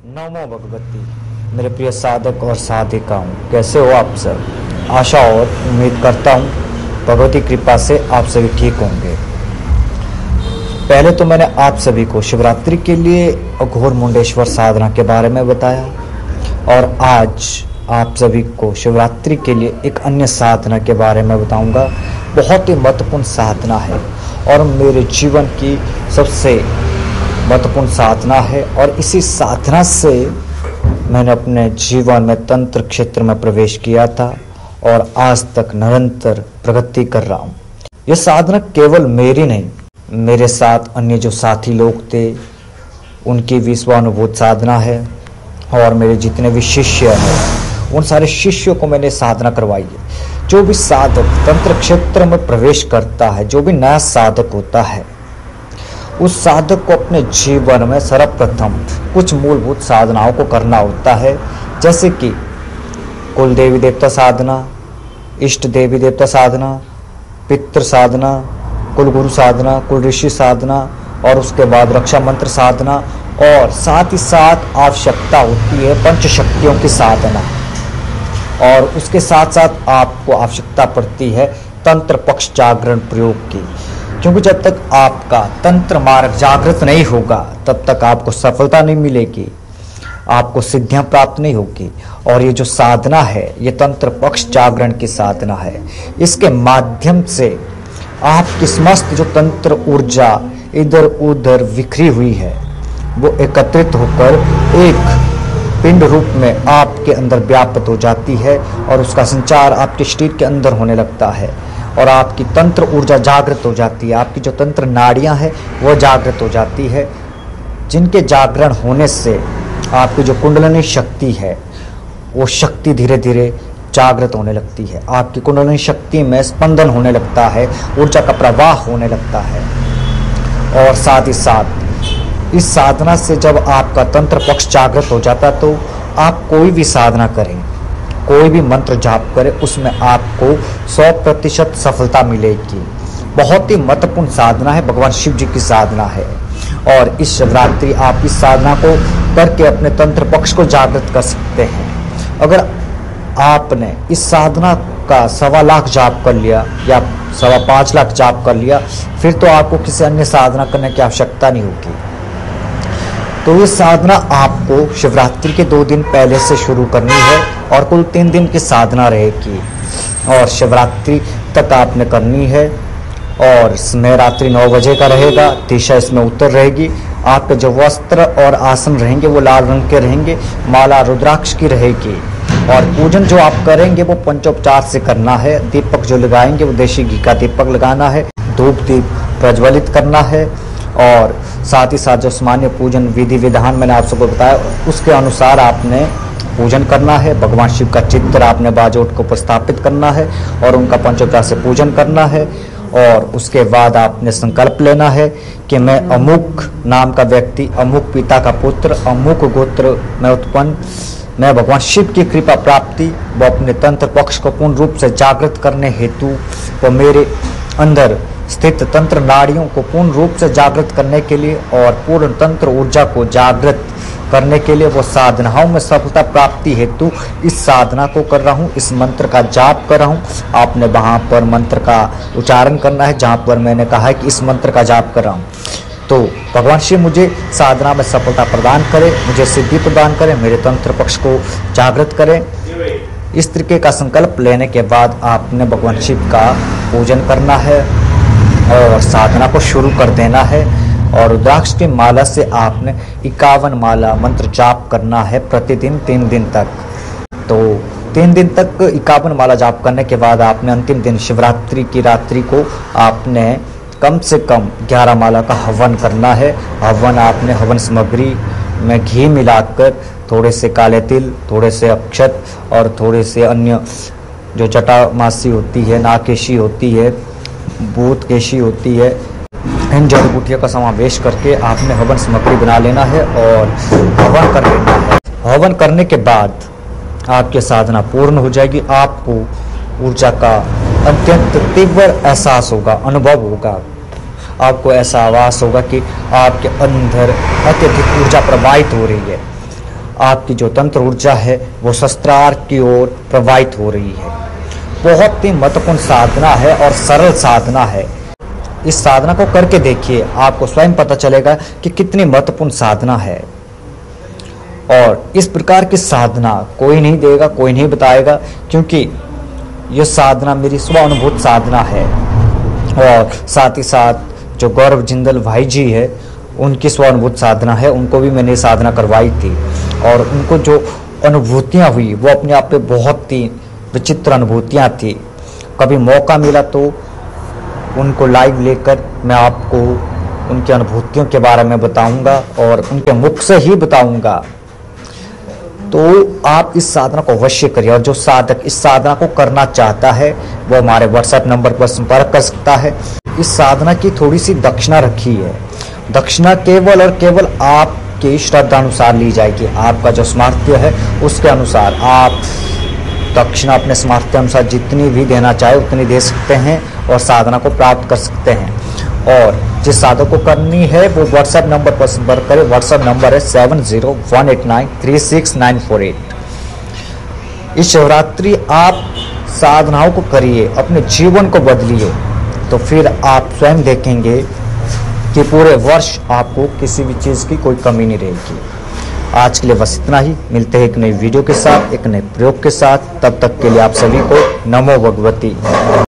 नमो भगवती। मेरे प्रिय साधक और साधिकाओं, कैसे हो आप सब। आशा और उम्मीद करता हूँ भगवती कृपा से आप सभी ठीक होंगे। पहले तो मैंने आप सभी को शिवरात्रि के लिए अघोर मुंडेश्वर साधना के बारे में बताया और आज आप सभी को शिवरात्रि के लिए एक अन्य साधना के बारे में बताऊंगा। बहुत ही महत्वपूर्ण साधना है और मेरे जीवन की सबसे महत्वपूर्ण साधना है और इसी साधना से मैंने अपने जीवन में तंत्र क्षेत्र में प्रवेश किया था और आज तक निरंतर प्रगति कर रहा हूँ। यह साधना केवल मेरी नहीं, मेरे साथ अन्य जो साथी लोग थे उनकी भी स्वानुभूत साधना है और मेरे जितने भी शिष्य हैं उन सारे शिष्यों को मैंने साधना करवाई है। जो भी साधक तंत्र क्षेत्र में प्रवेश करता है, जो भी नया साधक होता है, उस साधक को अपने जीवन में सर्वप्रथम कुछ मूलभूत साधनाओं को करना होता है, जैसे कि कुल देवी देवता साधना, इष्ट देवी देवता साधना, पितृ साधना, कुल गुरु साधना, कुल ऋषि साधना और उसके बाद रक्षा मंत्र साधना और साथ ही साथ आवश्यकता होती है पंच शक्तियों की साधना और उसके साथ साथ आपको आवश्यकता पड़ती है तंत्र पक्ष जागरण प्रयोग की, क्योंकि जब तक आपका तंत्र मार्ग जागृत नहीं होगा तब तक आपको सफलता नहीं मिलेगी, आपको सिद्धियां प्राप्त नहीं होगी। और ये जो साधना है ये तंत्र पक्ष जागरण की साधना है। इसके माध्यम से आपकी समस्त जो तंत्र ऊर्जा इधर उधर बिखरी हुई है वो एकत्रित होकर एक पिंड रूप में आपके अंदर व्याप्त हो जाती है और उसका संचार आपके शरीर के अंदर होने लगता है और आपकी तंत्र ऊर्जा जागृत हो जाती है। आपकी जो तंत्र नाड़ियां हैं वो जागृत हो जाती है, जिनके जागरण होने से आपकी जो कुंडलिनी शक्ति है वो शक्ति धीरे धीरे जागृत होने लगती है। आपकी कुंडलिनी शक्ति में स्पंदन होने लगता है, ऊर्जा का प्रवाह होने लगता है। और साथ ही साथ इस साधना से जब आपका तंत्र पक्ष जागृत हो जाता तो आप कोई भी साधना करें, कोई भी मंत्र जाप करें, उसमें आपको 100% सफलता मिलेगी। बहुत ही महत्वपूर्ण साधना है, भगवान शिव जी की साधना है और इस शिवरात्रि आप इस साधना को करके अपने तंत्र पक्ष को जागृत कर सकते हैं। अगर आपने इस साधना का 1.25 लाख जाप कर लिया या 5.25 लाख जाप कर लिया, फिर तो आपको किसी अन्य साधना करने की आवश्यकता नहीं होगी। तो ये साधना आपको शिवरात्रि के 2 दिन पहले से शुरू करनी है और कुल 3 दिन की साधना रहेगी और शिवरात्रि तक आपने करनी है। और समय रात्रि 9 बजे का रहेगा, दिशा इसमें उत्तर रहेगी। आपके जो वस्त्र और आसन रहेंगे वो लाल रंग के रहेंगे, माला रुद्राक्ष की रहेगी और पूजन जो आप करेंगे वो पंचोपचार से करना है। दीपक जो लगाएंगे वो देशी घी का दीपक लगाना है, धूप दीप प्रज्वलित करना है और साथ ही साथ जो सामान्य पूजन विधि विधान मैंने आप सबको बताया उसके अनुसार आपने पूजन करना है। भगवान शिव का चित्र आपने बाजोट को प्रस्थापित करना है और उनका पंचोपचार से पूजन करना है और उसके बाद आपने संकल्प लेना है कि मैं अमुक नाम का व्यक्ति, अमुक पिता का पुत्र, अमुक गोत्र में उत्पन्न, मैं भगवान शिव की कृपा प्राप्ति व अपने तंत्र पक्ष को पूर्ण रूप से जागृत करने हेतु व मेरे अंदर स्थित तंत्र नाड़ियों को पूर्ण रूप से जागृत करने के लिए और पूर्ण तंत्र ऊर्जा को जागृत करने के लिए वो साधनाओं में सफलता प्राप्ति हेतु इस साधना को कर रहा हूँ, इस मंत्र का जाप कर रहा हूँ। आपने वहाँ पर मंत्र का उच्चारण करना है जहाँ पर मैंने कहा है कि इस मंत्र का जाप कर रहा हूँ। तो भगवान शिव मुझे साधना में सफलता प्रदान करे, मुझे सिद्धि प्रदान करे, मेरे तंत्र पक्ष को जागृत करे। इस तरीके का संकल्प लेने के बाद आपने भगवान शिव का पूजन करना है और साधना को शुरू कर देना है और रुद्राक्ष की माला से आपने 51 माला मंत्र जाप करना है प्रतिदिन 3 दिन तक। तो 3 दिन तक 51 माला जाप करने के बाद आपने अंतिम दिन शिवरात्रि की रात्रि को आपने कम से कम 11 माला का हवन करना है। हवन आपने हवन सामग्री में घी मिलाकर थोड़े से काले तिल, थोड़े से अक्षत और थोड़े से अन्य जो जटामासी होती है, नाकेशी होती है, भूत केशी होती है, इन जड़ी बूटियों का समावेश करके आपने हवन सामग्री बना लेना है और हवन कर लेना है। हवन करने के बाद आपकी साधना पूर्ण हो जाएगी। आपको ऊर्जा का अत्यंत तीव्र एहसास होगा, अनुभव होगा। आपको ऐसा आभास होगा कि आपके अंदर अत्यधिक ऊर्जा प्रवाहित हो रही है आपकी जो तंत्र ऊर्जा है वो शस्त्रार की ओर प्रवाहित हो रही है। बहुत ही महत्वपूर्ण साधना है और सरल साधना है। इस साधना को करके देखिए, आपको स्वयं पता चलेगा कि कितनी महत्वपूर्ण साधना है। और इस प्रकार की साधना कोई नहीं देगा, कोई नहीं बताएगा, क्योंकि यह साधना मेरी स्व अनुभूत साधना है। और साथ ही साथ जो गौरव जिंदल भाई जी है, उनकी स्व अनुभूत साधना है, उनको भी मैंने साधना करवाई थी और उनको जो अनुभूतियाँ हुई वो अपने आप में बहुत ही विचित्र अनुभूतियाँ थी। कभी मौका मिला तो उनको लाइव लेकर मैं आपको उनकी अनुभूतियों के बारे में बताऊंगा और उनके मुख से ही बताऊंगा। तो आप इस साधना को अवश्य करिए, और जो साधक इस साधना को करना चाहता है वो हमारे व्हाट्सएप नंबर पर संपर्क कर सकता है। इस साधना की थोड़ी सी दक्षिणा रखी है। दक्षिणा केवल और केवल आपकी श्रद्धा अनुसार ली जाएगी। आपका जो सामर्थ्य है उसके अनुसार आप दक्षिणा अपने सामर्थ्य अनुसार जितनी भी देना चाहे उतनी दे सकते हैं और साधना को प्राप्त कर सकते हैं। और जिस साधक को करनी है वो व्हाट्सएप नंबर पर संपर्क करें। व्हाट्सएप नंबर है 7018936948। इस शिवरात्रि आप साधनाओं को करिए, अपने जीवन को बदलिए, तो फिर आप स्वयं देखेंगे कि पूरे वर्ष आपको किसी भी चीज़ की कोई कमी नहीं रहेगी। आज के लिए बस इतना ही। मिलते हैं एक नई वीडियो के साथ, एक नए प्रयोग के साथ। तब तक के लिए आप सभी को नमो भगवती।